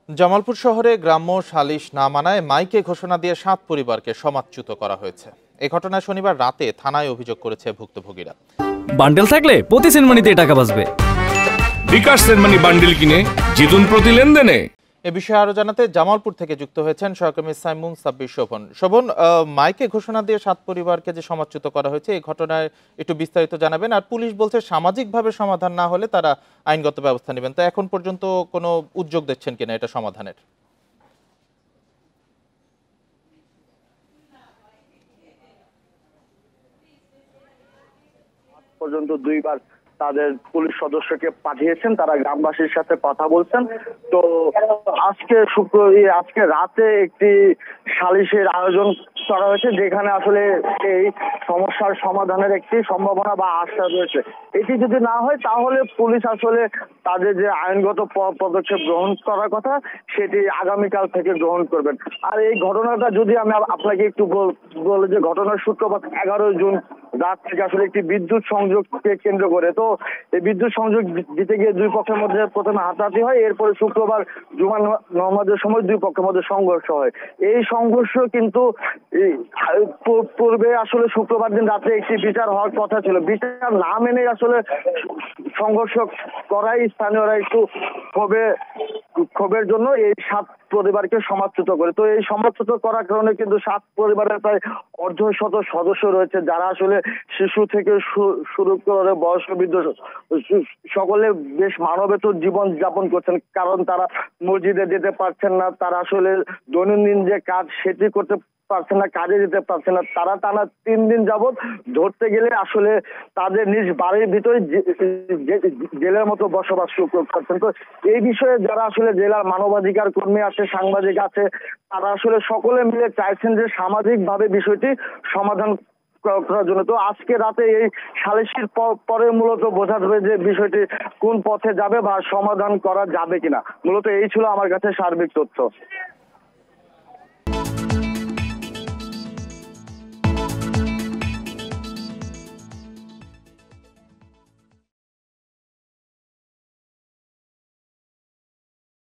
জামালপুর শহরে গ্রাম্য সালিশ না মানায় মাইকে ঘোষণা দিয়ে ৭ পরিবারকে সমাজচ্যুত করা হয়েছে। এই ঘটনায় শনিবার রাতে থানায় অভিযোগ করেছে ভুক্তভোগীরা। বান্ডেল থাকলে প্রতি সেনমানিতে টাকা বাঁচবে। বিকাশ সেনমানি বান্ডেল কিনে জিতুন প্রতি লেনদেনে। এ বিষয়ে আরো জানাতে জামালপুর থেকে যুক্ত হয়েছেন সহকর্মী সাইমুন সাব্বির শোভন। শোভন, মাইকে ঘোষণা দিয়ে ৭ পরিবারকে যে সমাজচ্যুত করা হয়েছে, এই ঘটনায় একটু বিস্তারিত জানাবেন। আর পুলিশ বলছে সামাজিকভাবে সমাধান না হলে তারা আইনগত ব্যবস্থা নেবেন। তো এখন পর্যন্ত কোনো উদ্যোগ দেখছেন কিনা এটা সমাধানের? পর্যন্ত দুইবার তাদের পুলিশ সদস্যকে পাঠিয়েছেন, তারা গ্রামবাসীর সাথে কথা বলছেন। তো আজকে রাতে একটি সালিশের আয়োজন করা হয়েছে, যেখানে আসলে এই সমস্যার সমাধানের একটি সম্ভাবনা বা আশা রয়েছে। এটি যদি না হয় তাহলে পুলিশ আসলে তাদের যে আইনগত পদক্ষেপ গ্রহণ করার কথা সেটি আগামীকাল থেকে গ্রহণ করবেন। আর এই ঘটনাটা যদি আমি আপনাকে একটু বলি, যে ঘটনার সূত্রপাত ১১ জুন রাত থেকে আসলে একটি বিদ্যুৎ সংযোগকে কেন্দ্র করে। তো এই বিদ্যুৎ সংযোগ দিতে গিয়ে দুই পক্ষের মধ্যে প্রথমে হাতাহাতি হয়, এরপরে শুক্রবার জুমা নামাজের সময় দুই পক্ষের মধ্যে সংঘর্ষ হয়। এই সংঘর্ষ কিন্তু পূর্বে আসলে শুক্রবার দিন রাতে একটি বিচার হওয়ার কথা ছিল। বিচার না মেনে আসলে সংঘর্ষ করাই স্থানীয়রা একটু ক্ষোভের জন্য এই ৭ পরিবারকে সমাজচ্যুত করে। তো এই সমাজচ্যুত করার কারণে কিন্তু ৭ পরিবারের প্রায় অর্ধশত সদস্য রয়েছে, যারা আসলে শিশু থেকে শুরু করে বয়স্ক বৃদ্ধ সকলে বেশ মানবেতর জীবন যাপন করছেন। কারণ তারা মসজিদে যেতে পারছেন না, তারা আসলে দৈনন্দিন যে কাজ সেটি করতে পারছেন না, কাজে যেতে পারছে না। তারা টানা ৩ দিন যাবৎ ধরতে গেলে আসলে তাদের নিজ বাড়ির ভিতরে জেলের মতো বসবাস করছেন। তো এই বিষয়ে যারা আসলে জেলার মানবাধিকার কর্মী আছে, সাংবাদিক আছে, তারা আসলে সকলে মিলে চাইছেন যে সামাজিকভাবে বিষয়টি সমাধান করার জন্য। তো আজকে রাতে এই সালিসির পরে মূলত বোঝা যাবে যে বিষয়টি কোন পথে যাবে বা সমাধান করা যাবে কিনা। মূলত এই ছিল আমার কাছে সার্বিক তথ্য।